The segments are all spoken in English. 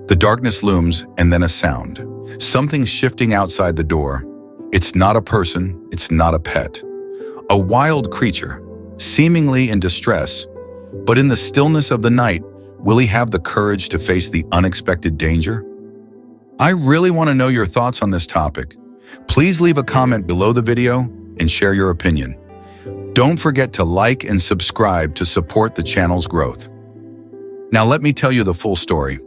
The darkness looms, and then a sound. Something shifting outside the door. It's not a person, it's not a pet. A wild creature, seemingly in distress, but in the stillness of the night, will he have the courage to face the unexpected danger? I really want to know your thoughts on this topic. Please leave a comment below the video and share your opinion. Don't forget to like and subscribe to support the channel's growth. Now let me tell you the full story.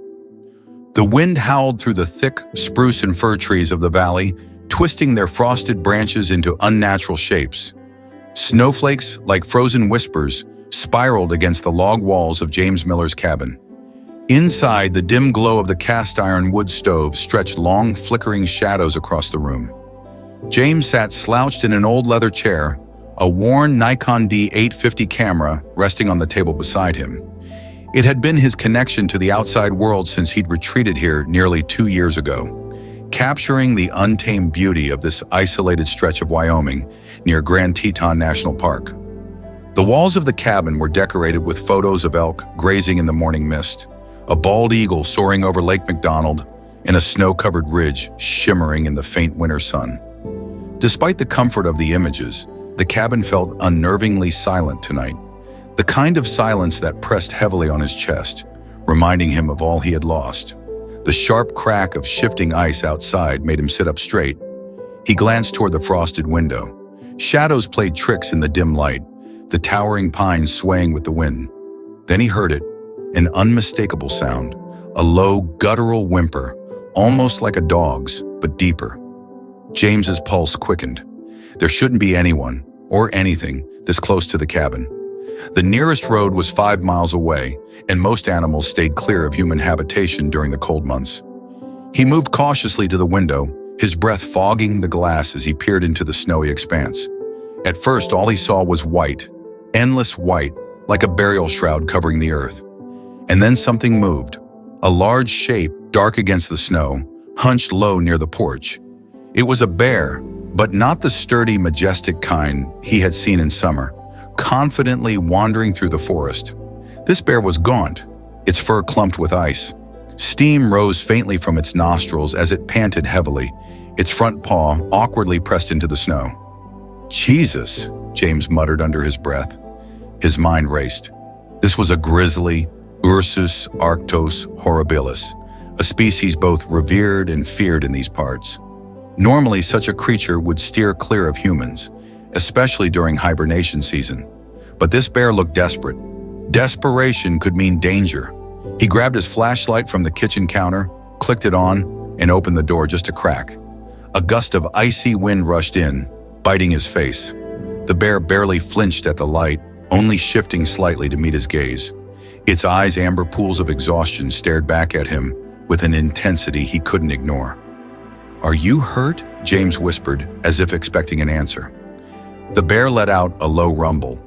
The wind howled through the thick spruce and fir trees of the valley, twisting their frosted branches into unnatural shapes. Snowflakes, like frozen whispers, spiraled against the log walls of James Miller's cabin. Inside, the dim glow of the cast-iron wood stove stretched long, flickering shadows across the room. James sat slouched in an old leather chair, a worn Nikon D850 camera resting on the table beside him. It had been his connection to the outside world since he'd retreated here nearly 2 years ago, capturing the untamed beauty of this isolated stretch of Wyoming near Grand Teton National Park. The walls of the cabin were decorated with photos of elk grazing in the morning mist, a bald eagle soaring over Lake McDonald, and a snow-covered ridge shimmering in the faint winter sun. Despite the comfort of the images, the cabin felt unnervingly silent tonight, the kind of silence that pressed heavily on his chest, reminding him of all he had lost. The sharp crack of shifting ice outside made him sit up straight. He glanced toward the frosted window. Shadows played tricks in the dim light, the towering pines swaying with the wind. Then he heard it, an unmistakable sound, a low, guttural whimper, almost like a dog's, but deeper. James's pulse quickened. There shouldn't be anyone, or anything, this close to the cabin. The nearest road was 5 miles away, and most animals stayed clear of human habitation during the cold months. He moved cautiously to the window, his breath fogging the glass as he peered into the snowy expanse. At first, all he saw was white, endless white, like a burial shroud covering the earth. And then something moved. A large shape, dark against the snow, hunched low near the porch. It was a bear, but not the sturdy, majestic kind he had seen in summer, confidently wandering through the forest. This bear was gaunt, its fur clumped with ice. Steam rose faintly from its nostrils as it panted heavily, its front paw awkwardly pressed into the snow. "Jesus," James muttered under his breath. His mind raced. This was a grizzly, Ursus arctos horribilis, a species both revered and feared in these parts. Normally, such a creature would steer clear of humans, especially during hibernation season. But this bear looked desperate. Desperation could mean danger. He grabbed his flashlight from the kitchen counter, clicked it on, and opened the door just a crack. A gust of icy wind rushed in, biting his face. The bear barely flinched at the light, only shifting slightly to meet his gaze. Its eyes, amber pools of exhaustion, stared back at him with an intensity he couldn't ignore. "Are you hurt?" James whispered, as if expecting an answer. The bear let out a low rumble,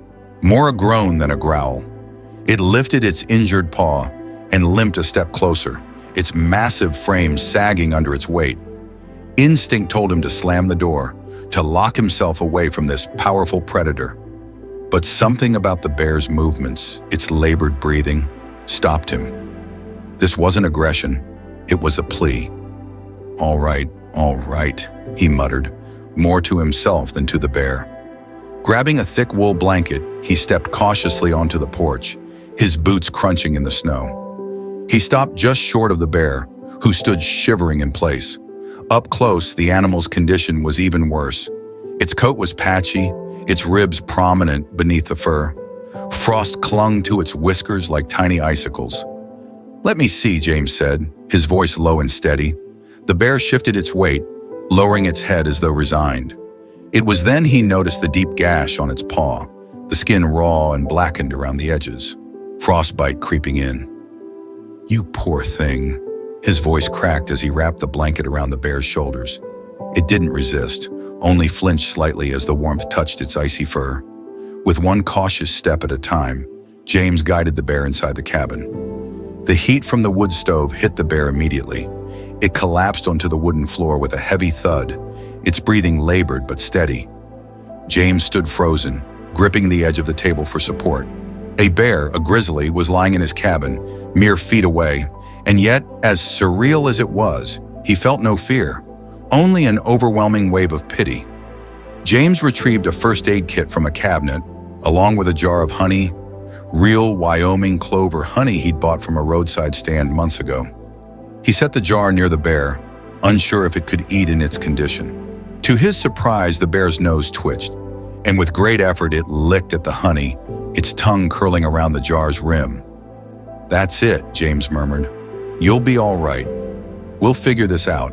more a groan than a growl. It lifted its injured paw and limped a step closer, its massive frame sagging under its weight. Instinct told him to slam the door, to lock himself away from this powerful predator. But something about the bear's movements, its labored breathing, stopped him. This wasn't aggression, it was a plea. All right, he muttered, more to himself than to the bear. Grabbing a thick wool blanket, he stepped cautiously onto the porch, his boots crunching in the snow. He stopped just short of the bear, who stood shivering in place. Up close, the animal's condition was even worse. Its coat was patchy, its ribs prominent beneath the fur. Frost clung to its whiskers like tiny icicles. "Let me see," James said, his voice low and steady. The bear shifted its weight, lowering its head as though resigned. It was then he noticed the deep gash on its paw, the skin raw and blackened around the edges, frostbite creeping in. "You poor thing." His voice cracked as he wrapped the blanket around the bear's shoulders. It didn't resist, only flinched slightly as the warmth touched its icy fur. With one cautious step at a time, James guided the bear inside the cabin. The heat from the wood stove hit the bear immediately. It collapsed onto the wooden floor with a heavy thud, its breathing labored but steady. James stood frozen, gripping the edge of the table for support. A bear, a grizzly, was lying in his cabin, mere feet away, And yet, as surreal as it was, he felt no fear, only an overwhelming wave of pity. James retrieved a first aid kit from a cabinet, along with a jar of honey, real Wyoming clover honey he'd bought from a roadside stand months ago. He set the jar near the bear, unsure if it could eat in its condition. To his surprise, the bear's nose twitched, and with great effort it licked at the honey, its tongue curling around the jar's rim. "That's it," James murmured. "You'll be all right. We'll figure this out."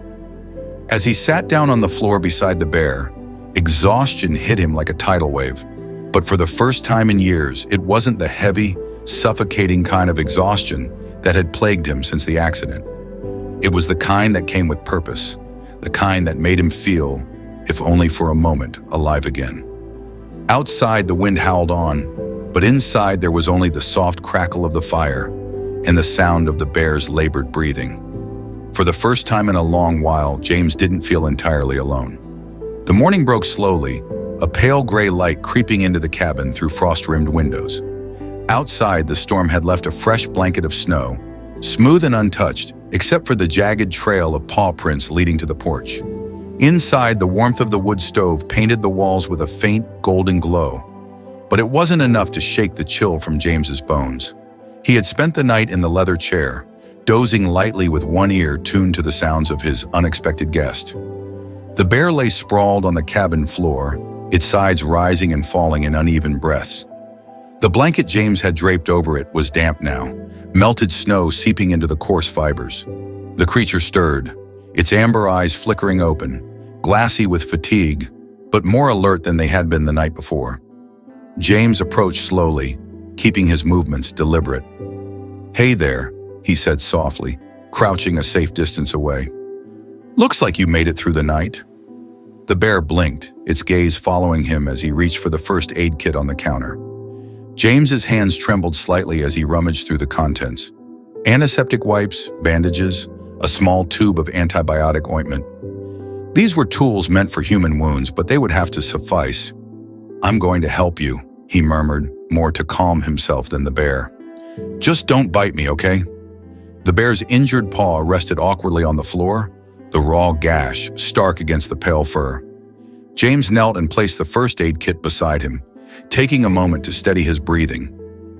As he sat down on the floor beside the bear, exhaustion hit him like a tidal wave. But for the first time in years, it wasn't the heavy, suffocating kind of exhaustion that had plagued him since the accident. It was the kind that came with purpose, the kind that made him feel, if only for a moment, alive again. Outside, the wind howled on, but inside there was only the soft crackle of the fire and the sound of the bear's labored breathing. For the first time in a long while, James didn't feel entirely alone. The morning broke slowly, a pale gray light creeping into the cabin through frost-rimmed windows. Outside, the storm had left a fresh blanket of snow, smooth and untouched, except for the jagged trail of paw prints leading to the porch. Inside, the warmth of the wood stove painted the walls with a faint golden glow. But it wasn't enough to shake the chill from James's bones. He had spent the night in the leather chair, dozing lightly with one ear tuned to the sounds of his unexpected guest. The bear lay sprawled on the cabin floor, its sides rising and falling in uneven breaths. The blanket James had draped over it was damp now, melted snow seeping into the coarse fibers. The creature stirred, its amber eyes flickering open, glassy with fatigue, but more alert than they had been the night before. James approached slowly, keeping his movements deliberate. "Hey there," he said softly, crouching a safe distance away. "Looks like you made it through the night." The bear blinked, its gaze following him as he reached for the first aid kit on the counter. James's hands trembled slightly as he rummaged through the contents. Antiseptic wipes, bandages, a small tube of antibiotic ointment. These were tools meant for human wounds, but they would have to suffice. "I'm going to help you," he murmured, more to calm himself than the bear. "Just don't bite me, okay?" The bear's injured paw rested awkwardly on the floor, the raw gash stark against the pale fur. James knelt and placed the first aid kit beside him, taking a moment to steady his breathing.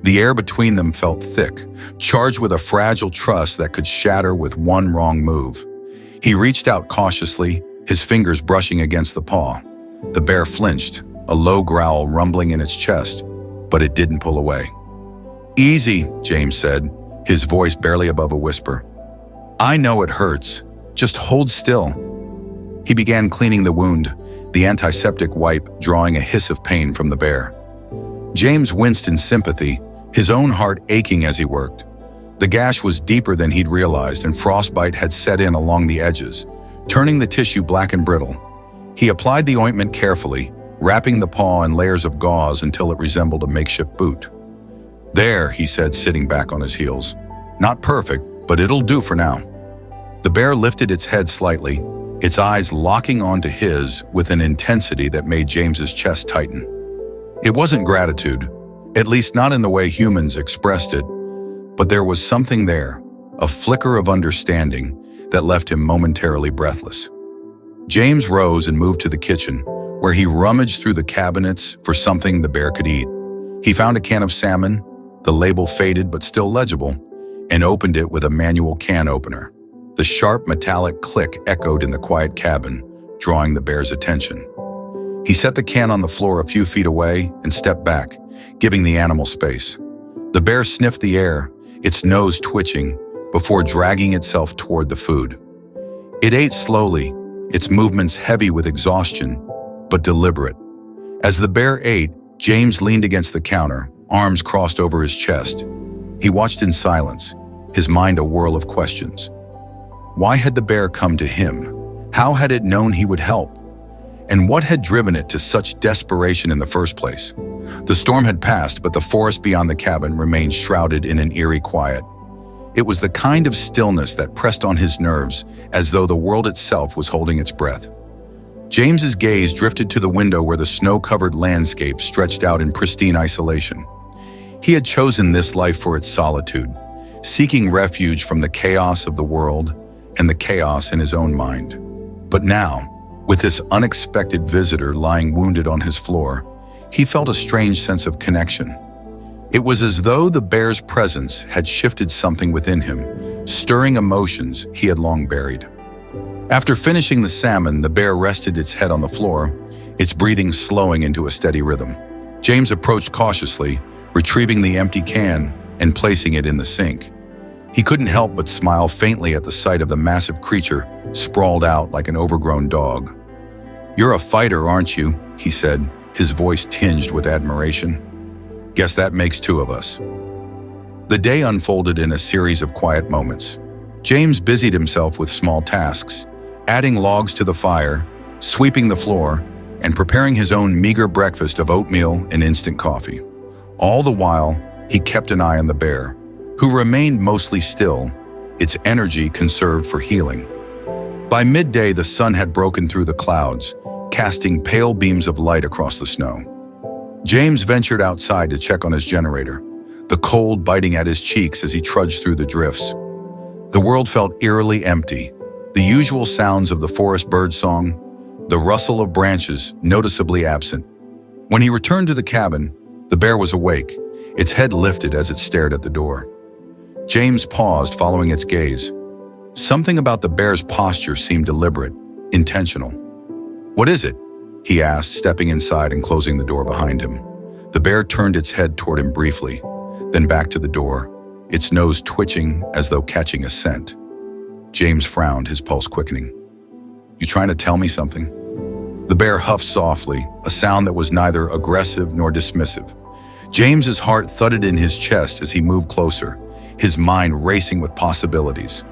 The air between them felt thick, charged with a fragile trust that could shatter with one wrong move. He reached out cautiously, his fingers brushing against the paw. The bear flinched, a low growl rumbling in its chest, but it didn't pull away. "Easy," James said, his voice barely above a whisper. "I know it hurts. Just hold still." He began cleaning the wound, the antiseptic wipe drawing a hiss of pain from the bear. James winced in sympathy, his own heart aching as he worked. The gash was deeper than he'd realized, and frostbite had set in along the edges, turning the tissue black and brittle. He applied the ointment carefully, wrapping the paw in layers of gauze until it resembled a makeshift boot. "There," he said, sitting back on his heels. "Not perfect, but it'll do for now." The bear lifted its head slightly, its eyes locking onto his with an intensity that made James's chest tighten. It wasn't gratitude, at least not in the way humans expressed it, but there was something there, a flicker of understanding that left him momentarily breathless. James rose and moved to the kitchen, where he rummaged through the cabinets for something the bear could eat. He found a can of salmon, the label faded but still legible, and opened it with a manual can opener. The sharp metallic click echoed in the quiet cabin, drawing the bear's attention. He set the can on the floor a few feet away and stepped back, giving the animal space. The bear sniffed the air, its nose twitching, before dragging itself toward the food. It ate slowly, its movements heavy with exhaustion, but deliberate. As the bear ate, James leaned against the counter, arms crossed over his chest. He watched in silence, his mind a whirl of questions. Why had the bear come to him? How had it known he would help? And what had driven it to such desperation in the first place? The storm had passed, but the forest beyond the cabin remained shrouded in an eerie quiet. It was the kind of stillness that pressed on his nerves, as though the world itself was holding its breath. James's gaze drifted to the window where the snow-covered landscape stretched out in pristine isolation. He had chosen this life for its solitude, seeking refuge from the chaos of the world and the chaos in his own mind. But now, with this unexpected visitor lying wounded on his floor, he felt a strange sense of connection. It was as though the bear's presence had shifted something within him, stirring emotions he had long buried. After finishing the salmon, the bear rested its head on the floor, its breathing slowing into a steady rhythm. James approached cautiously, retrieving the empty can and placing it in the sink. He couldn't help but smile faintly at the sight of the massive creature sprawled out like an overgrown dog. "You're a fighter, aren't you?" he said, his voice tinged with admiration. "Guess that makes two of us." The day unfolded in a series of quiet moments. James busied himself with small tasks, adding logs to the fire, sweeping the floor, and preparing his own meager breakfast of oatmeal and instant coffee. All the while, he kept an eye on the bear, who remained mostly still, its energy conserved for healing. By midday, the sun had broken through the clouds, casting pale beams of light across the snow. James ventured outside to check on his generator, the cold biting at his cheeks as he trudged through the drifts. The world felt eerily empty, the usual sounds of the forest birdsong, the rustle of branches noticeably absent. When he returned to the cabin, the bear was awake, its head lifted as it stared at the door. James paused, following its gaze. Something about the bear's posture seemed deliberate, intentional. "What is it?" he asked, stepping inside and closing the door behind him. The bear turned its head toward him briefly, then back to the door, its nose twitching as though catching a scent. James frowned, his pulse quickening. "You trying to tell me something?" The bear huffed softly, a sound that was neither aggressive nor dismissive. James's heart thudded in his chest as he moved closer, his mind racing with possibilities.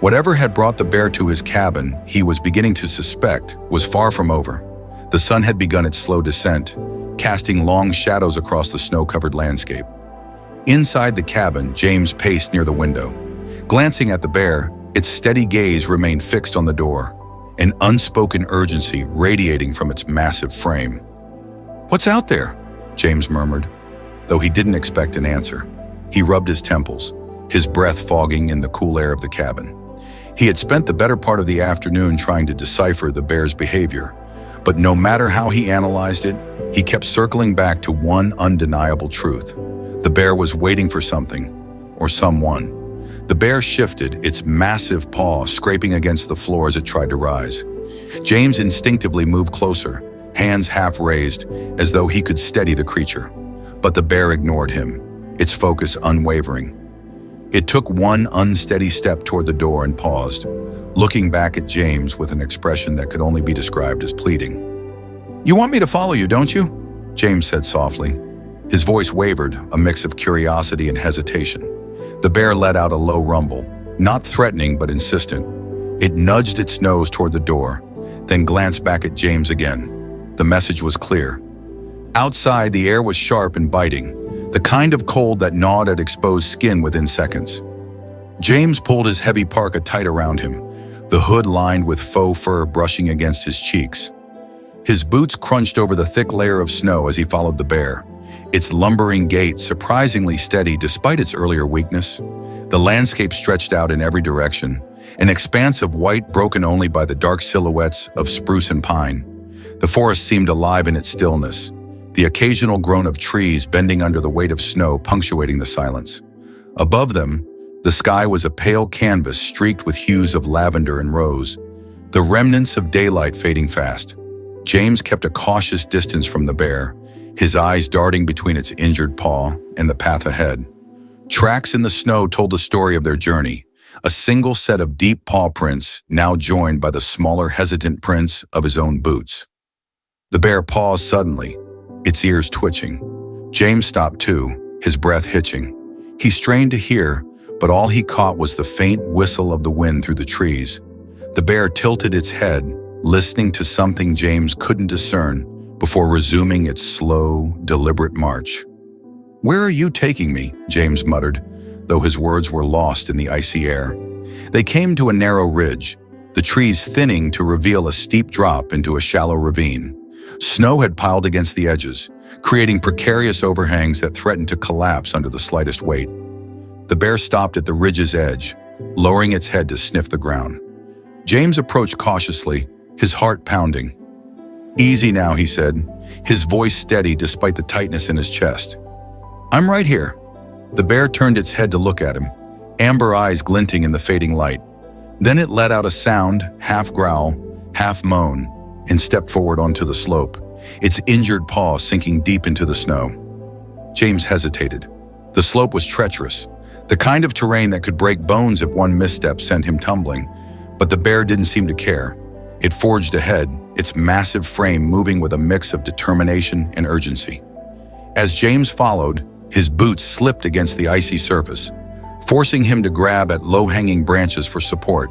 Whatever had brought the bear to his cabin, he was beginning to suspect, was far from over. The sun had begun its slow descent, casting long shadows across the snow-covered landscape. Inside the cabin, James paced near the window. Glancing at the bear, its steady gaze remained fixed on the door, an unspoken urgency radiating from its massive frame. "What's out there?" James murmured, though he didn't expect an answer. He rubbed his temples, his breath fogging in the cool air of the cabin. He had spent the better part of the afternoon trying to decipher the bear's behavior, but no matter how he analyzed it, he kept circling back to one undeniable truth. The bear was waiting for something, or someone. The bear shifted, its massive paw scraping against the floor as it tried to rise. James instinctively moved closer, hands half raised, as though he could steady the creature. But the bear ignored him, its focus unwavering. It took one unsteady step toward the door and paused, looking back at James with an expression that could only be described as pleading. "You want me to follow you, don't you?" James said softly. His voice wavered, a mix of curiosity and hesitation. The bear let out a low rumble, not threatening but insistent. It nudged its nose toward the door, then glanced back at James again. The message was clear. Outside, the air was sharp and biting, the kind of cold that gnawed at exposed skin within seconds. James pulled his heavy parka tight around him, the hood lined with faux fur brushing against his cheeks. His boots crunched over the thick layer of snow as he followed the bear, its lumbering gait surprisingly steady despite its earlier weakness. The landscape stretched out in every direction, an expanse of white broken only by the dark silhouettes of spruce and pine. The forest seemed alive in its stillness, the occasional groan of trees bending under the weight of snow punctuating the silence. Above them, the sky was a pale canvas streaked with hues of lavender and rose, the remnants of daylight fading fast. James kept a cautious distance from the bear, his eyes darting between its injured paw and the path ahead. Tracks in the snow told the story of their journey, a single set of deep paw prints now joined by the smaller, hesitant prints of his own boots. The bear paused suddenly, its ears twitching. James stopped too, his breath hitching. He strained to hear, but all he caught was the faint whistle of the wind through the trees. The bear tilted its head, listening to something James couldn't discern before resuming its slow, deliberate march. "Where are you taking me?" James muttered, though his words were lost in the icy air. They came to a narrow ridge, the trees thinning to reveal a steep drop into a shallow ravine. Snow had piled against the edges, creating precarious overhangs that threatened to collapse under the slightest weight. The bear stopped at the ridge's edge, lowering its head to sniff the ground. James approached cautiously, his heart pounding. "Easy now," he said, his voice steady despite the tightness in his chest. "I'm right here." The bear turned its head to look at him, amber eyes glinting in the fading light. Then it let out a sound, half growl, half moan, and stepped forward onto the slope, its injured paw sinking deep into the snow. James hesitated. The slope was treacherous, the kind of terrain that could break bones if one misstep sent him tumbling, but the bear didn't seem to care. It forged ahead, its massive frame moving with a mix of determination and urgency. As James followed, his boots slipped against the icy surface, forcing him to grab at low-hanging branches for support.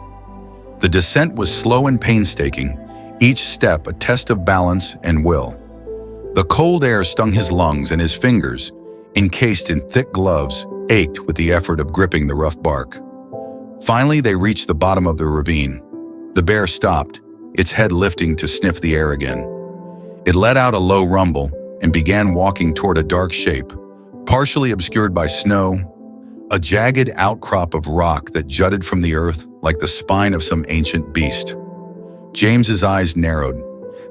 The descent was slow and painstaking, each step a test of balance and will. The cold air stung his lungs, and his fingers, encased in thick gloves, ached with the effort of gripping the rough bark. Finally, they reached the bottom of the ravine. The bear stopped, its head lifting to sniff the air again. It let out a low rumble and began walking toward a dark shape, partially obscured by snow, a jagged outcrop of rock that jutted from the earth like the spine of some ancient beast. James's eyes narrowed.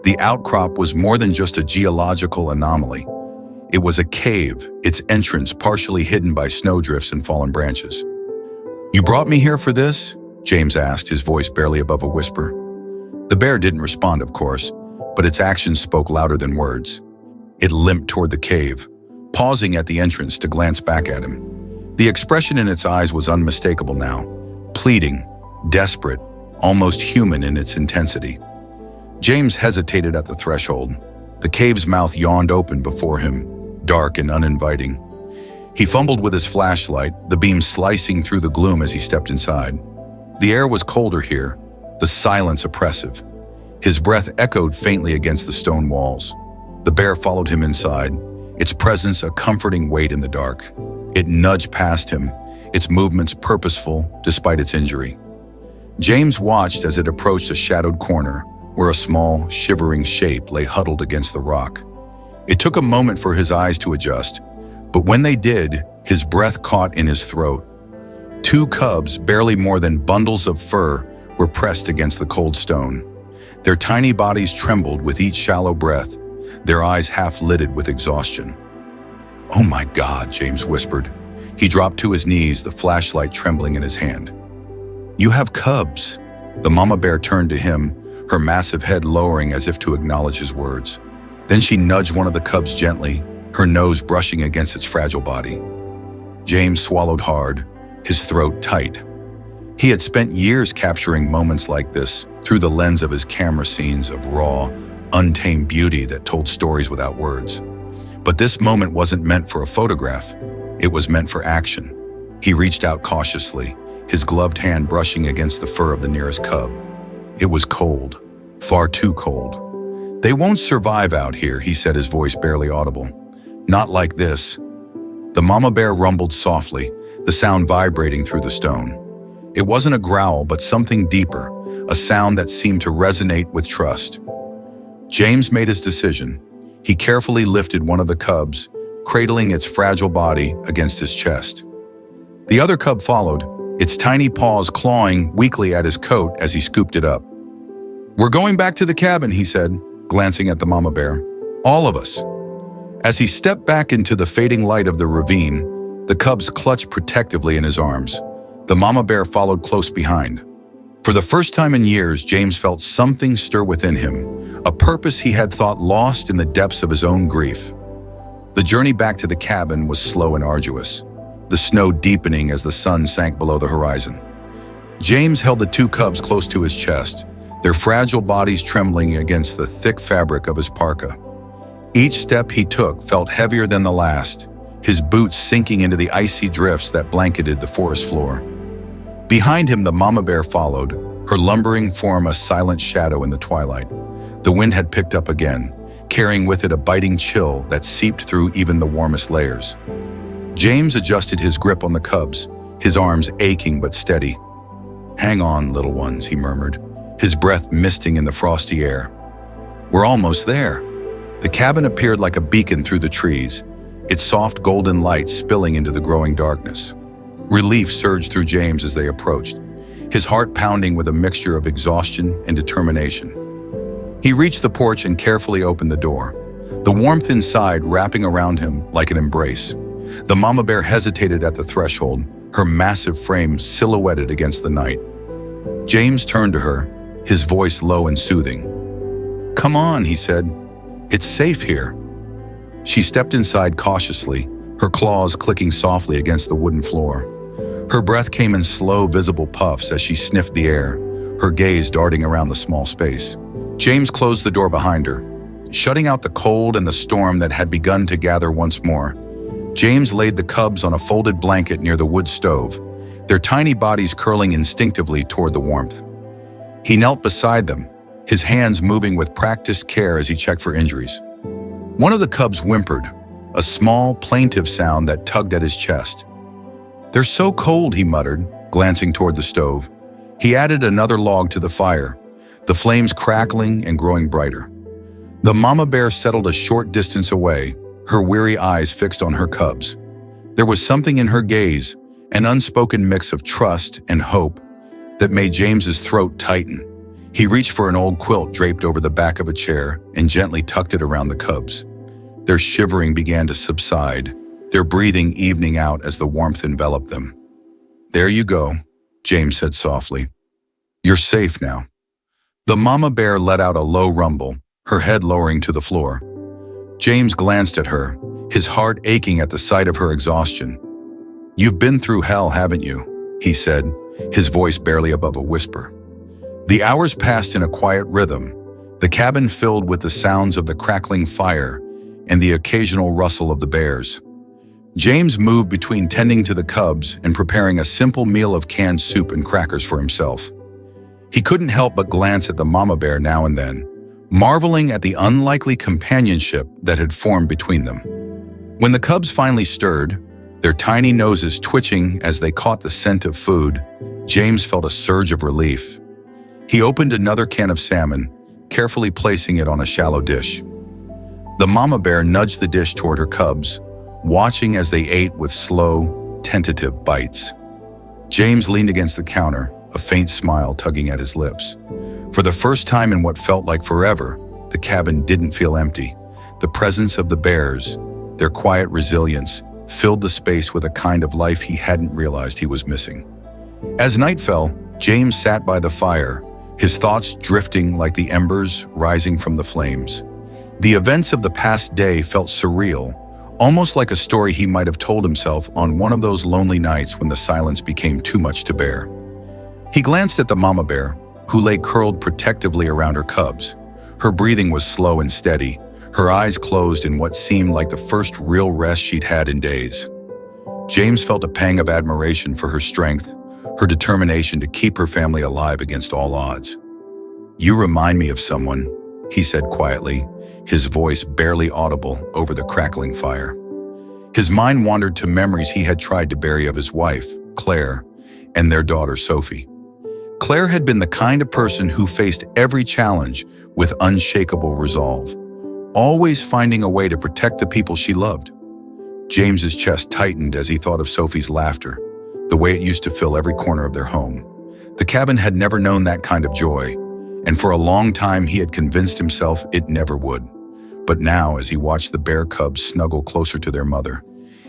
The outcrop was more than just a geological anomaly. It was a cave, its entrance partially hidden by snowdrifts and fallen branches. "You brought me here for this?" James asked, his voice barely above a whisper. The bear didn't respond, of course, but its actions spoke louder than words. It limped toward the cave, pausing at the entrance to glance back at him. The expression in its eyes was unmistakable now, pleading, desperate, almost human in its intensity. James hesitated at the threshold. The cave's mouth yawned open before him, dark and uninviting. He fumbled with his flashlight, the beam slicing through the gloom as he stepped inside. The air was colder here, the silence oppressive. His breath echoed faintly against the stone walls. The bear followed him inside, its presence a comforting weight in the dark. It nudged past him, its movements purposeful despite its injury. James watched as it approached a shadowed corner where a small, shivering shape lay huddled against the rock. It took a moment for his eyes to adjust, but when they did, his breath caught in his throat. Two cubs, barely more than bundles of fur, were pressed against the cold stone. Their tiny bodies trembled with each shallow breath, their eyes half-lidded with exhaustion. "Oh my God," James whispered. He dropped to his knees, the flashlight trembling in his hand. "You have cubs." The mama bear turned to him, her massive head lowering as if to acknowledge his words. Then she nudged one of the cubs gently, her nose brushing against its fragile body. James swallowed hard, his throat tight. He had spent years capturing moments like this through the lens of his camera scenes of raw, untamed beauty that told stories without words. But this moment wasn't meant for a photograph. It was meant for action. He reached out cautiously, his gloved hand brushing against the fur of the nearest cub. It was cold, far too cold. "They won't survive out here," he said, his voice barely audible. "Not like this." The mama bear rumbled softly, the sound vibrating through the stone. It wasn't a growl, but something deeper, a sound that seemed to resonate with trust. James made his decision. He carefully lifted one of the cubs, cradling its fragile body against his chest. The other cub followed, its tiny paws clawing weakly at his coat as he scooped it up. "We're going back to the cabin," he said, glancing at the mama bear. "All of us." As he stepped back into the fading light of the ravine, the cubs clutched protectively in his arms. The mama bear followed close behind. For the first time in years, James felt something stir within him, a purpose he had thought lost in the depths of his own grief. The journey back to the cabin was slow and arduous, the snow deepening as the sun sank below the horizon. James held the two cubs close to his chest, their fragile bodies trembling against the thick fabric of his parka. Each step he took felt heavier than the last, his boots sinking into the icy drifts that blanketed the forest floor. Behind him, the mama bear followed, her lumbering form a silent shadow in the twilight. The wind had picked up again, carrying with it a biting chill that seeped through even the warmest layers. James adjusted his grip on the cubs, his arms aching but steady. "Hang on, little ones," he murmured, his breath misting in the frosty air. "We're almost there." The cabin appeared like a beacon through the trees, its soft golden light spilling into the growing darkness. Relief surged through James as they approached, his heart pounding with a mixture of exhaustion and determination. He reached the porch and carefully opened the door, the warmth inside wrapping around him like an embrace. The mama bear hesitated at the threshold, her massive frame silhouetted against the night. James turned to her, his voice low and soothing. "Come on," he said. "It's safe here." She stepped inside cautiously, her claws clicking softly against the wooden floor. Her breath came in slow, visible puffs as she sniffed the air, her gaze darting around the small space. James closed the door behind her, shutting out the cold and the storm that had begun to gather once more. James laid the cubs on a folded blanket near the wood stove, their tiny bodies curling instinctively toward the warmth. He knelt beside them, his hands moving with practiced care as he checked for injuries. One of the cubs whimpered, a small, plaintive sound that tugged at his chest. "They're so cold," he muttered, glancing toward the stove. He added another log to the fire, the flames crackling and growing brighter. The mama bear settled a short distance away, her weary eyes fixed on her cubs. There was something in her gaze, an unspoken mix of trust and hope, that made James's throat tighten. He reached for an old quilt draped over the back of a chair and gently tucked it around the cubs. Their shivering began to subside, their breathing evening out as the warmth enveloped them. "There you go," James said softly. "You're safe now." The mama bear let out a low rumble, her head lowering to the floor. James glanced at her, his heart aching at the sight of her exhaustion. "You've been through hell, haven't you?" he said, his voice barely above a whisper. The hours passed in a quiet rhythm, the cabin filled with the sounds of the crackling fire and the occasional rustle of the bears. James moved between tending to the cubs and preparing a simple meal of canned soup and crackers for himself. He couldn't help but glance at the mama bear now and then, marveling at the unlikely companionship that had formed between them. When the cubs finally stirred, their tiny noses twitching as they caught the scent of food, James felt a surge of relief. He opened another can of salmon, carefully placing it on a shallow dish. The mama bear nudged the dish toward her cubs, watching as they ate with slow, tentative bites. James leaned against the counter, a faint smile tugging at his lips. For the first time in what felt like forever, the cabin didn't feel empty. The presence of the bears, their quiet resilience, filled the space with a kind of life he hadn't realized he was missing. As night fell, James sat by the fire, his thoughts drifting like the embers rising from the flames. The events of the past day felt surreal, almost like a story he might have told himself on one of those lonely nights when the silence became too much to bear. He glanced at the mama bear, who lay curled protectively around her cubs. Her breathing was slow and steady, her eyes closed in what seemed like the first real rest she'd had in days. James felt a pang of admiration for her strength, her determination to keep her family alive against all odds. "You remind me of someone," he said quietly, his voice barely audible over the crackling fire. His mind wandered to memories he had tried to bury of his wife, Claire, and their daughter, Sophie. Claire had been the kind of person who faced every challenge with unshakable resolve, always finding a way to protect the people she loved. James's chest tightened as he thought of Sophie's laughter, the way it used to fill every corner of their home. The cabin had never known that kind of joy, and for a long time he had convinced himself it never would. But now, as he watched the bear cubs snuggle closer to their mother,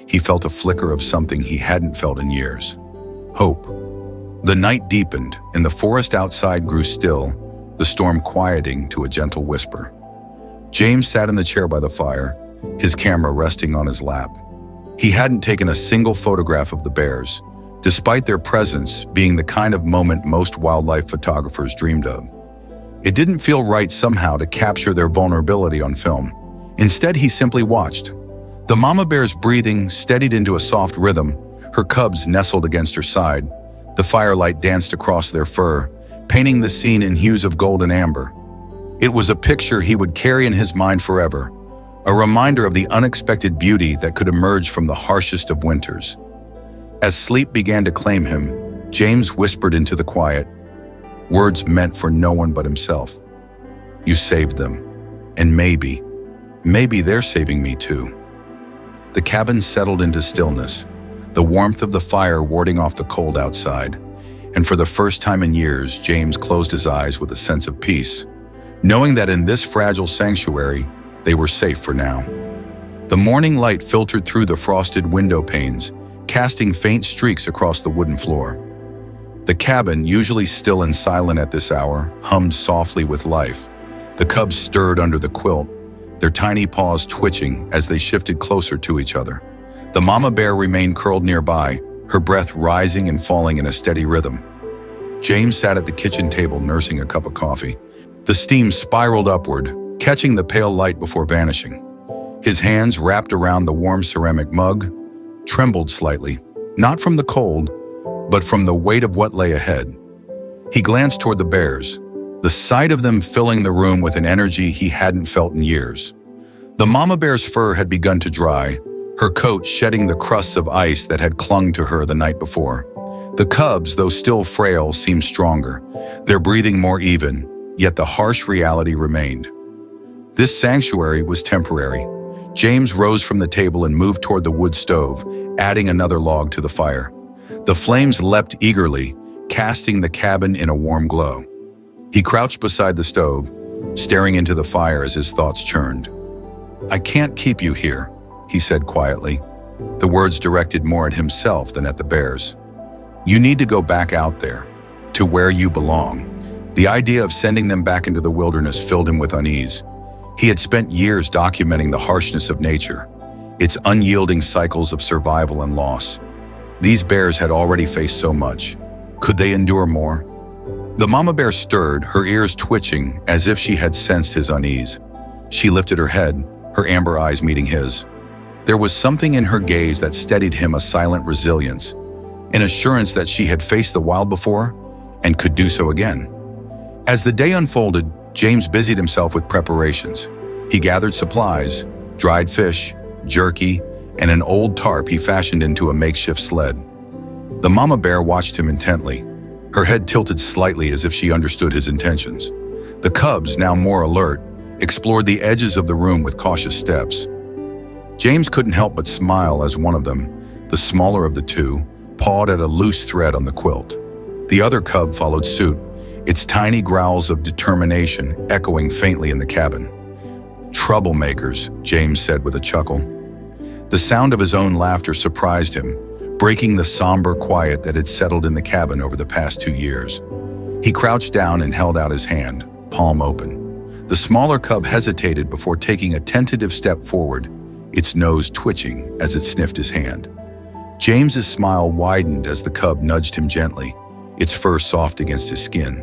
he felt a flicker of something he hadn't felt in years: hope. The night deepened, and the forest outside grew still, the storm quieting to a gentle whisper. James sat in the chair by the fire, his camera resting on his lap. He hadn't taken a single photograph of the bears, despite their presence being the kind of moment most wildlife photographers dreamed of. It didn't feel right somehow to capture their vulnerability on film. Instead, he simply watched. The mama bear's breathing steadied into a soft rhythm, her cubs nestled against her side. The firelight danced across their fur, painting the scene in hues of gold and amber. It was a picture he would carry in his mind forever, a reminder of the unexpected beauty that could emerge from the harshest of winters. As sleep began to claim him, James whispered into the quiet, words meant for no one but himself. "You saved them, and maybe they're saving me too." The cabin settled into stillness, the warmth of the fire warding off the cold outside. And for the first time in years, James closed his eyes with a sense of peace, knowing that in this fragile sanctuary, they were safe for now. The morning light filtered through the frosted window panes, casting faint streaks across the wooden floor. The cabin, usually still and silent at this hour, hummed softly with life. The cubs stirred under the quilt, their tiny paws twitching as they shifted closer to each other. The mama bear remained curled nearby, her breath rising and falling in a steady rhythm. James sat at the kitchen table nursing a cup of coffee. The steam spiraled upward, catching the pale light before vanishing. His hands, wrapped around the warm ceramic mug, trembled slightly, not from the cold, but from the weight of what lay ahead. He glanced toward the bears, the sight of them filling the room with an energy he hadn't felt in years. The mama bear's fur had begun to dry, her coat shedding the crusts of ice that had clung to her the night before. The cubs, though still frail, seemed stronger, their breathing more even, yet the harsh reality remained. This sanctuary was temporary. James rose from the table and moved toward the wood stove, adding another log to the fire. The flames leapt eagerly, casting the cabin in a warm glow. He crouched beside the stove, staring into the fire as his thoughts churned. "I can't keep you here," he said quietly, the words directed more at himself than at the bears. "You need to go back out there, to where you belong." The idea of sending them back into the wilderness filled him with unease. He had spent years documenting the harshness of nature, its unyielding cycles of survival and loss. These bears had already faced so much. Could they endure more? The mama bear stirred, her ears twitching as if she had sensed his unease. She lifted her head, her amber eyes meeting his. There was something in her gaze that steadied him, a silent resilience, an assurance that she had faced the wild before and could do so again. As the day unfolded, James busied himself with preparations. He gathered supplies, dried fish, jerky, and an old tarp he fashioned into a makeshift sled. The mama bear watched him intently, her head tilted slightly as if she understood his intentions. The cubs, now more alert, explored the edges of the room with cautious steps. James couldn't help but smile as one of them, the smaller of the two, pawed at a loose thread on the quilt. The other cub followed suit, its tiny growls of determination echoing faintly in the cabin. "Troublemakers," James said with a chuckle. The sound of his own laughter surprised him, breaking the somber quiet that had settled in the cabin over the past 2 years. He crouched down and held out his hand, palm open. The smaller cub hesitated before taking a tentative step forward, its nose twitching as it sniffed his hand. James's smile widened as the cub nudged him gently, its fur soft against his skin.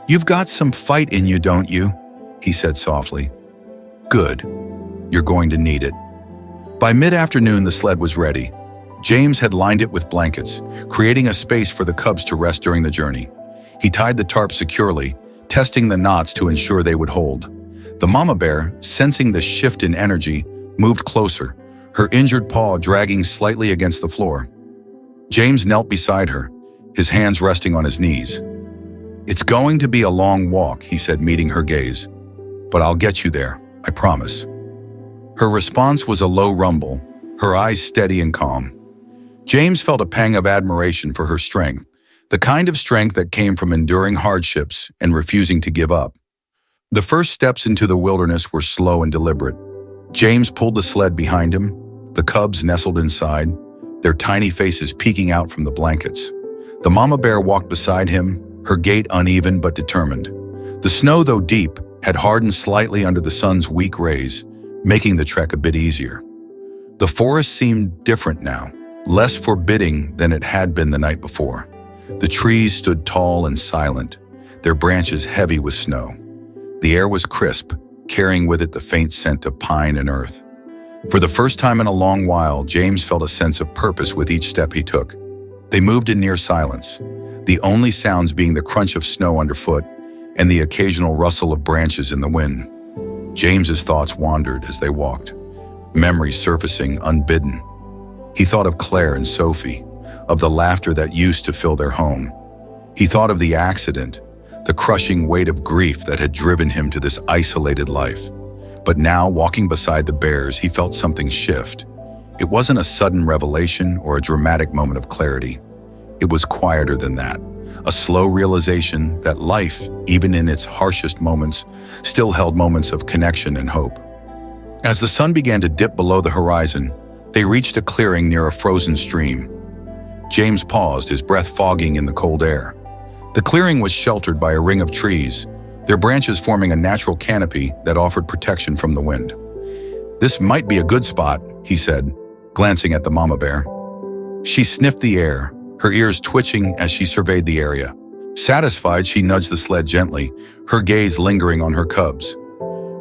"You've got some fight in you, don't you?" he said softly. "Good. You're going to need it." By mid-afternoon, the sled was ready. James had lined it with blankets, creating a space for the cubs to rest during the journey. He tied the tarp securely, testing the knots to ensure they would hold. The mama bear, sensing the shift in energy, moved closer, her injured paw dragging slightly against the floor. James knelt beside her, his hands resting on his knees. "It's going to be a long walk," he said, meeting her gaze. "But I'll get you there, I promise." Her response was a low rumble, her eyes steady and calm. James felt a pang of admiration for her strength, the kind of strength that came from enduring hardships and refusing to give up. The first steps into the wilderness were slow and deliberate. James pulled the sled behind him, the cubs nestled inside, their tiny faces peeking out from the blankets. The mama bear walked beside him, her gait uneven but determined. The snow, though deep, had hardened slightly under the sun's weak rays, making the trek a bit easier. The forest seemed different now, less forbidding than it had been the night before. The trees stood tall and silent, their branches heavy with snow. The air was crisp, carrying with it the faint scent of pine and earth. For the first time in a long while, James felt a sense of purpose with each step he took. They moved in near silence, the only sounds being the crunch of snow underfoot and the occasional rustle of branches in the wind. James's thoughts wandered as they walked, memories surfacing unbidden. He thought of Claire and Sophie, of the laughter that used to fill their home. He thought of the accident, the crushing weight of grief that had driven him to this isolated life. But now, walking beside the bears, he felt something shift. It wasn't a sudden revelation or a dramatic moment of clarity. It was quieter than that, a slow realization that life, even in its harshest moments, still held moments of connection and hope. As the sun began to dip below the horizon, they reached a clearing near a frozen stream. James paused, his breath fogging in the cold air. The clearing was sheltered by a ring of trees, their branches forming a natural canopy that offered protection from the wind. "This might be a good spot," he said, glancing at the mama bear. She sniffed the air, her ears twitching as she surveyed the area. Satisfied, she nudged the sled gently, her gaze lingering on her cubs.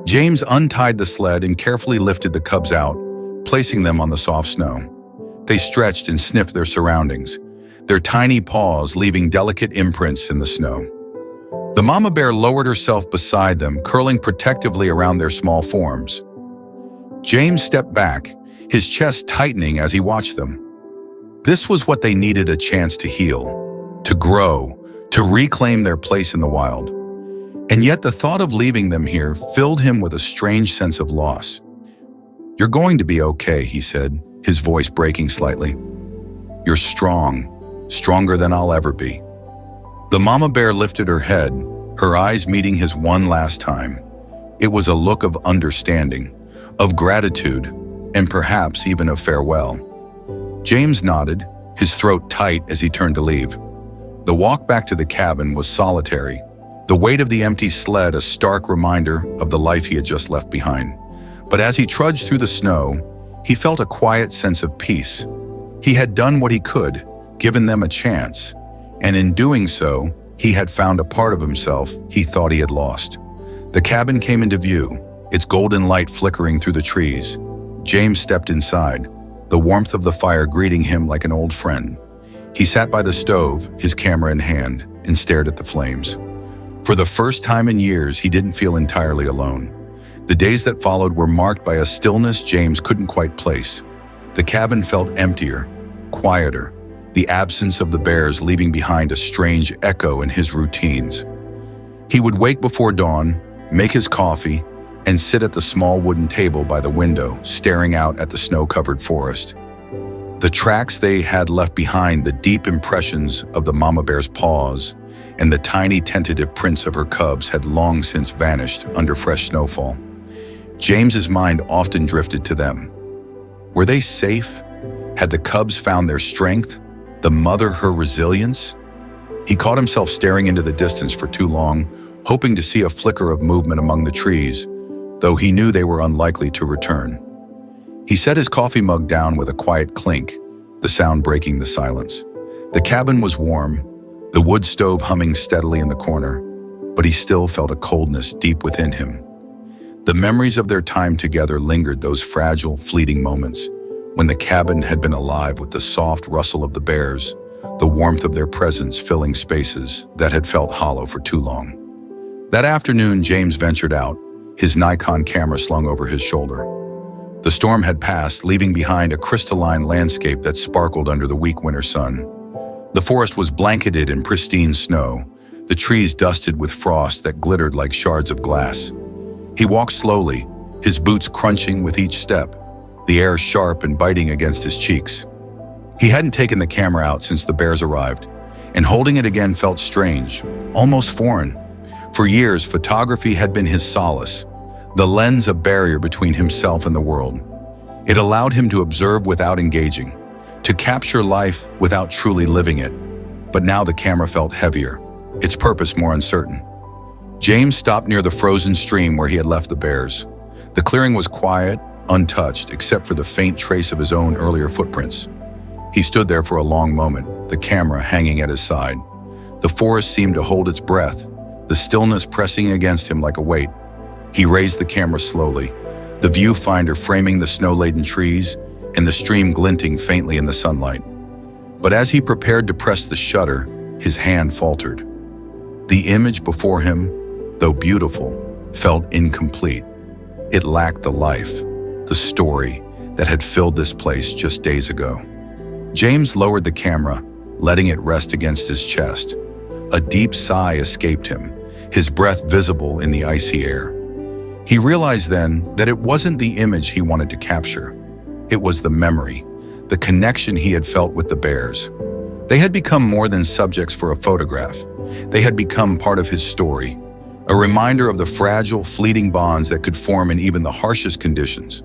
James untied the sled and carefully lifted the cubs out, placing them on the soft snow. They stretched and sniffed their surroundings, their tiny paws leaving delicate imprints in the snow. The mama bear lowered herself beside them, curling protectively around their small forms. James stepped back, his chest tightening as he watched them. This was what they needed: a chance to heal, to grow, to reclaim their place in the wild. And yet the thought of leaving them here filled him with a strange sense of loss. "You're going to be okay," he said, his voice breaking slightly. "You're strong, stronger than I'll ever be." The mama bear lifted her head, her eyes meeting his one last time. It was a look of understanding, of gratitude, and perhaps even of farewell. James nodded, his throat tight as he turned to leave. The walk back to the cabin was solitary, the weight of the empty sled a stark reminder of the life he had just left behind. But as he trudged through the snow, he felt a quiet sense of peace. He had done what he could, given them a chance, and in doing so, he had found a part of himself he thought he had lost. The cabin came into view, its golden light flickering through the trees. James stepped inside, the warmth of the fire greeting him like an old friend. He sat by the stove, his camera in hand, and stared at the flames. For the first time in years, he didn't feel entirely alone. The days that followed were marked by a stillness James couldn't quite place. The cabin felt emptier, quieter, the absence of the bears leaving behind a strange echo in his routines. He would wake before dawn, make his coffee, and sit at the small wooden table by the window, staring out at the snow-covered forest. The tracks they had left behind, the deep impressions of the mama bear's paws, and the tiny tentative prints of her cubs had long since vanished under fresh snowfall. James's mind often drifted to them. Were they safe? Had the cubs found their strength? The mother her resilience? He caught himself staring into the distance for too long, hoping to see a flicker of movement among the trees, though he knew they were unlikely to return. He set his coffee mug down with a quiet clink, the sound breaking the silence. The cabin was warm, the wood stove humming steadily in the corner, but he still felt a coldness deep within him. The memories of their time together lingered, those fragile, fleeting moments, when the cabin had been alive with the soft rustle of the bears, the warmth of their presence filling spaces that had felt hollow for too long. That afternoon, James ventured out, his Nikon camera slung over his shoulder. The storm had passed, leaving behind a crystalline landscape that sparkled under the weak winter sun. The forest was blanketed in pristine snow, the trees dusted with frost that glittered like shards of glass. He walked slowly, his boots crunching with each step, the air sharp and biting against his cheeks. He hadn't taken the camera out since the bears arrived, and holding it again felt strange, almost foreign. For years, photography had been his solace, the lens a barrier between himself and the world. It allowed him to observe without engaging, to capture life without truly living it. But now the camera felt heavier, its purpose more uncertain. James stopped near the frozen stream where he had left the bears. The clearing was quiet, untouched, except for the faint trace of his own earlier footprints. He stood there for a long moment, the camera hanging at his side. The forest seemed to hold its breath, the stillness pressing against him like a weight. He raised the camera slowly, the viewfinder framing the snow-laden trees and the stream glinting faintly in the sunlight. But as he prepared to press the shutter, his hand faltered. The image before him, though beautiful, felt incomplete. It lacked the life, the story that had filled this place just days ago. James lowered the camera, letting it rest against his chest. A deep sigh escaped him, his breath visible in the icy air. He realized then that it wasn't the image he wanted to capture. It was the memory, the connection he had felt with the bears. They had become more than subjects for a photograph. They had become part of his story, a reminder of the fragile, fleeting bonds that could form in even the harshest conditions.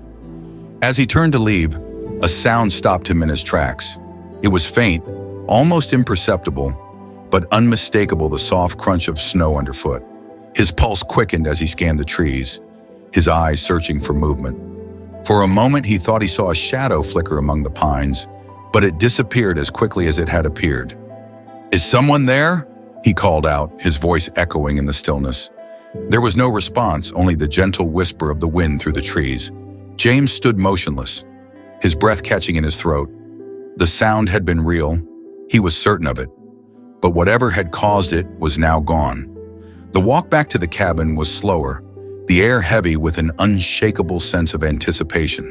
As he turned to leave, a sound stopped him in his tracks. It was faint, almost imperceptible, but unmistakable, the soft crunch of snow underfoot. His pulse quickened as he scanned the trees, his eyes searching for movement. For a moment, he thought he saw a shadow flicker among the pines, but it disappeared as quickly as it had appeared. "Is someone there?" he called out, his voice echoing in the stillness. There was no response, only the gentle whisper of the wind through the trees. James stood motionless, his breath catching in his throat. The sound had been real, he was certain of it, but whatever had caused it was now gone. The walk back to the cabin was slower, the air heavy with an unshakable sense of anticipation.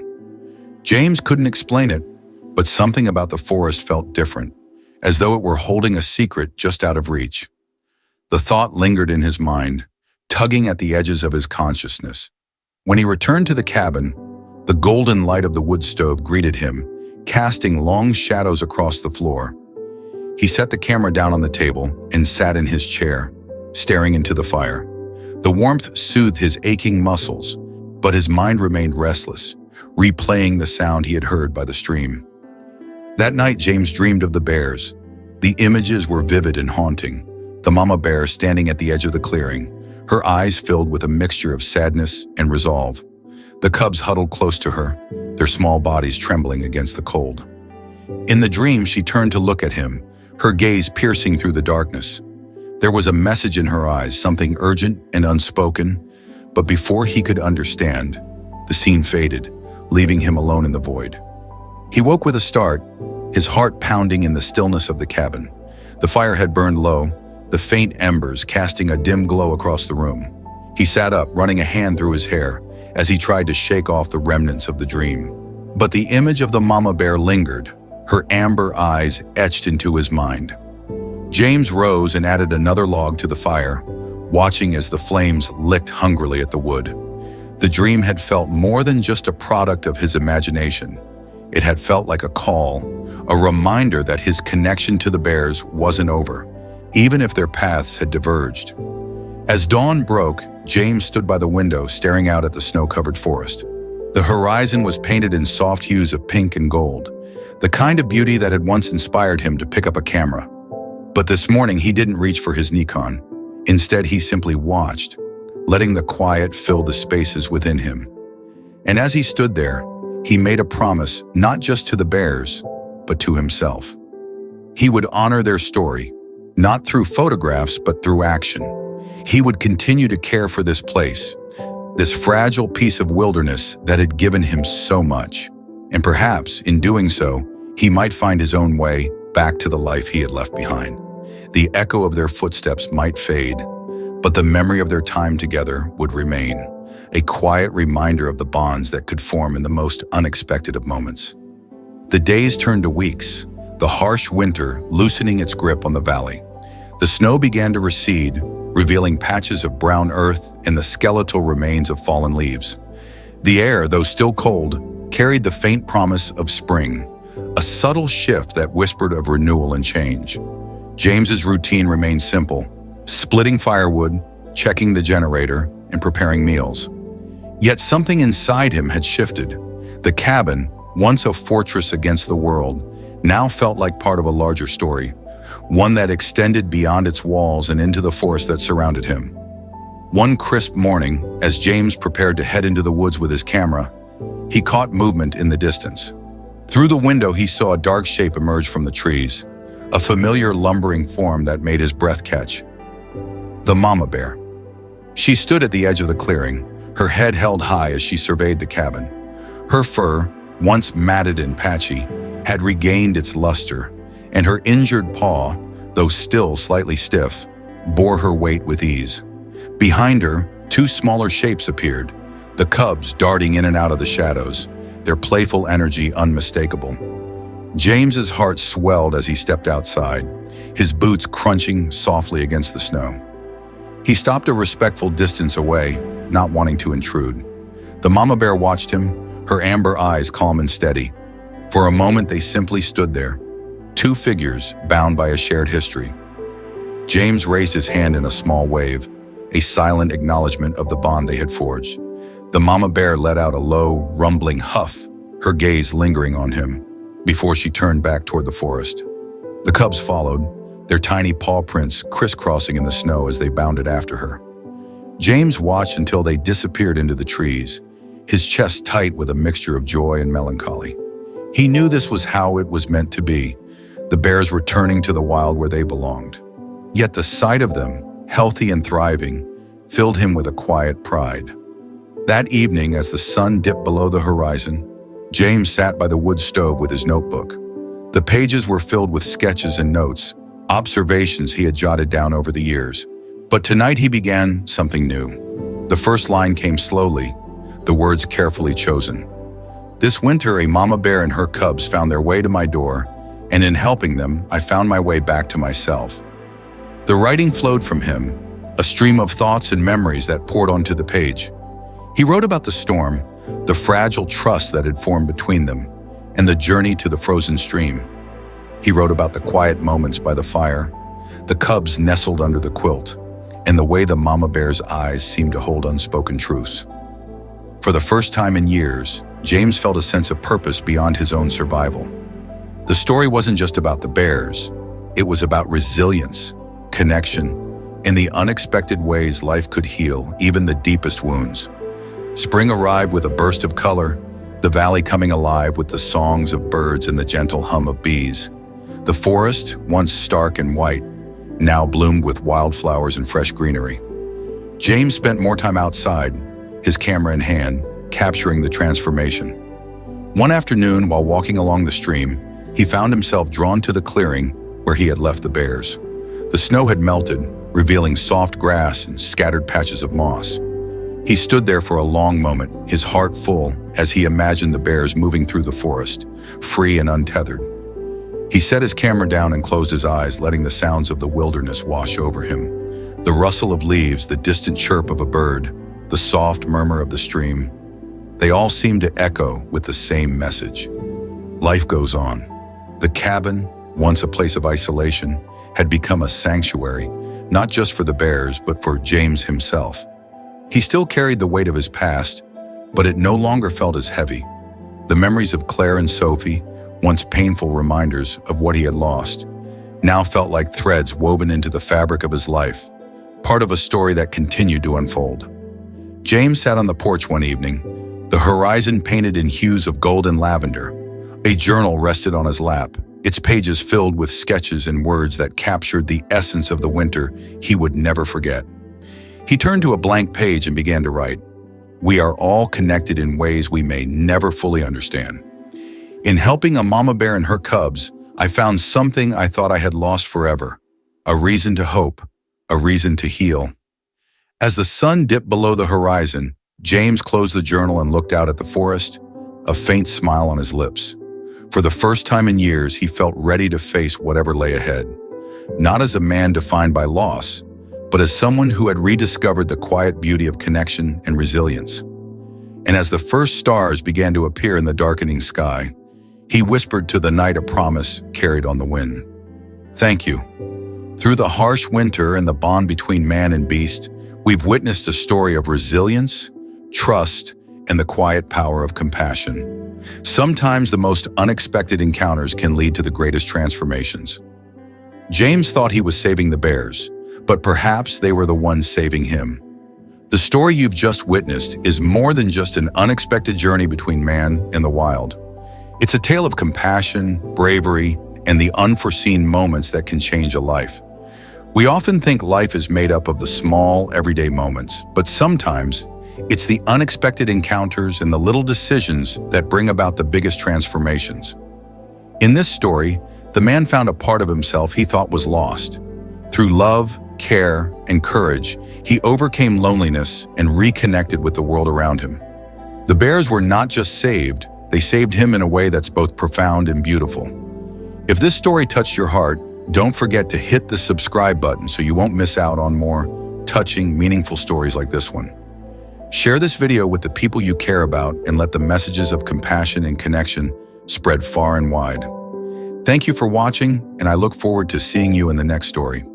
James couldn't explain it, but something about the forest felt different, as though it were holding a secret just out of reach. The thought lingered in his mind, tugging at the edges of his consciousness. When he returned to the cabin, the golden light of the wood stove greeted him, casting long shadows across the floor. He set the camera down on the table and sat in his chair, staring into the fire. The warmth soothed his aching muscles, but his mind remained restless, replaying the sound he had heard by the stream. That night, James dreamed of the bears. The images were vivid and haunting. The mama bear standing at the edge of the clearing, her eyes filled with a mixture of sadness and resolve. The cubs huddled close to her, their small bodies trembling against the cold. In the dream, she turned to look at him, her gaze piercing through the darkness. There was a message in her eyes, something urgent and unspoken, but before he could understand, the scene faded, leaving him alone in the void. He woke with a start, his heart pounding in the stillness of the cabin. The fire had burned low, the faint embers casting a dim glow across the room. He sat up, running a hand through his hair, as he tried to shake off the remnants of the dream. But the image of the mama bear lingered, her amber eyes etched into his mind. James rose and added another log to the fire, watching as the flames licked hungrily at the wood. The dream had felt more than just a product of his imagination. It had felt like a call, a reminder that his connection to the bears wasn't over, even if their paths had diverged. As dawn broke, James stood by the window, staring out at the snow-covered forest. The horizon was painted in soft hues of pink and gold, the kind of beauty that had once inspired him to pick up a camera. But this morning, he didn't reach for his Nikon. Instead, he simply watched, letting the quiet fill the spaces within him. And as he stood there, he made a promise not just to the bears, but to himself. He would honor their story, not through photographs, but through action. He would continue to care for this place, this fragile piece of wilderness that had given him so much. And perhaps, in doing so, he might find his own way back to the life he had left behind. The echo of their footsteps might fade, but the memory of their time together would remain, a quiet reminder of the bonds that could form in the most unexpected of moments. The days turned to weeks, the harsh winter loosening its grip on the valley. The snow began to recede, revealing patches of brown earth and the skeletal remains of fallen leaves. The air, though still cold, carried the faint promise of spring, a subtle shift that whispered of renewal and change. James's routine remained simple: splitting firewood, checking the generator, and preparing meals. Yet something inside him had shifted. The cabin, once a fortress against the world, now felt like part of a larger story, one that extended beyond its walls and into the forest that surrounded him. One crisp morning, as James prepared to head into the woods with his camera, he caught movement in the distance. Through the window, he saw a dark shape emerge from the trees, a familiar lumbering form that made his breath catch. The mama bear. She stood at the edge of the clearing, her head held high as she surveyed the cabin. Her fur, once matted and patchy, had regained its luster, and her injured paw, though still slightly stiff, bore her weight with ease. Behind her, two smaller shapes appeared, the cubs darting in and out of the shadows, their playful energy unmistakable. James's heart swelled as he stepped outside, his boots crunching softly against the snow. He stopped a respectful distance away, not wanting to intrude. The mama bear watched him, her amber eyes calm and steady. For a moment, they simply stood there, two figures bound by a shared history. James raised his hand in a small wave, a silent acknowledgement of the bond they had forged. The mama bear let out a low, rumbling huff, her gaze lingering on him, before she turned back toward the forest. The cubs followed, their tiny paw prints crisscrossing in the snow as they bounded after her. James watched until they disappeared into the trees, his chest tight with a mixture of joy and melancholy. He knew this was how it was meant to be, the bears returning to the wild where they belonged. Yet the sight of them, healthy and thriving, filled him with a quiet pride. That evening, as the sun dipped below the horizon, James sat by the wood stove with his notebook. The pages were filled with sketches and notes, observations he had jotted down over the years. But tonight he began something new. The first line came slowly, the words carefully chosen. This winter, a mama bear and her cubs found their way to my door, and in helping them, I found my way back to myself. The writing flowed from him, a stream of thoughts and memories that poured onto the page. He wrote about the storm, the fragile trust that had formed between them, and the journey to the frozen stream. He wrote about the quiet moments by the fire, the cubs nestled under the quilt, and the way the mama bear's eyes seemed to hold unspoken truths. For the first time in years, James felt a sense of purpose beyond his own survival. The story wasn't just about the bears, it was about resilience, connection, and the unexpected ways life could heal even the deepest wounds. Spring arrived with a burst of color, the valley coming alive with the songs of birds and the gentle hum of bees. The forest, once stark and white, now bloomed with wildflowers and fresh greenery. James spent more time outside, his camera in hand, capturing the transformation. One afternoon, while walking along the stream, he found himself drawn to the clearing where he had left the bears. The snow had melted, revealing soft grass and scattered patches of moss. He stood there for a long moment, his heart full as he imagined the bears moving through the forest, free and untethered. He set his camera down and closed his eyes, letting the sounds of the wilderness wash over him. The rustle of leaves, the distant chirp of a bird, the soft murmur of the stream, they all seemed to echo with the same message. Life goes on. The cabin, once a place of isolation, had become a sanctuary, not just for the bears, but for James himself. He still carried the weight of his past, but it no longer felt as heavy. The memories of Claire and Sophie, once painful reminders of what he had lost, now felt like threads woven into the fabric of his life, part of a story that continued to unfold. James sat on the porch one evening, the horizon painted in hues of gold and lavender. A journal rested on his lap, its pages filled with sketches and words that captured the essence of the winter he would never forget. He turned to a blank page and began to write, "We are all connected in ways we may never fully understand. In helping a mama bear and her cubs, I found something I thought I had lost forever, a reason to hope, a reason to heal." As the sun dipped below the horizon, James closed the journal and looked out at the forest, a faint smile on his lips. For the first time in years, he felt ready to face whatever lay ahead, not as a man defined by loss, but as someone who had rediscovered the quiet beauty of connection and resilience. And as the first stars began to appear in the darkening sky, he whispered to the night a promise carried on the wind. "Thank you. Through the harsh winter and the bond between man and beast, we've witnessed a story of resilience, trust, and the quiet power of compassion. Sometimes the most unexpected encounters can lead to the greatest transformations." James thought he was saving the bears, but perhaps they were the ones saving him. The story you've just witnessed is more than just an unexpected journey between man and the wild. It's a tale of compassion, bravery, and the unforeseen moments that can change a life. We often think life is made up of the small, everyday moments, but sometimes it's the unexpected encounters and the little decisions that bring about the biggest transformations. In this story, the man found a part of himself he thought was lost. Through love, care, and courage, he overcame loneliness and reconnected with the world around him. The bears were not just saved, they saved him in a way that's both profound and beautiful. If this story touched your heart, don't forget to hit the subscribe button so you won't miss out on more touching, meaningful stories like this one. Share this video with the people you care about and let the messages of compassion and connection spread far and wide. Thank you for watching, and I look forward to seeing you in the next story.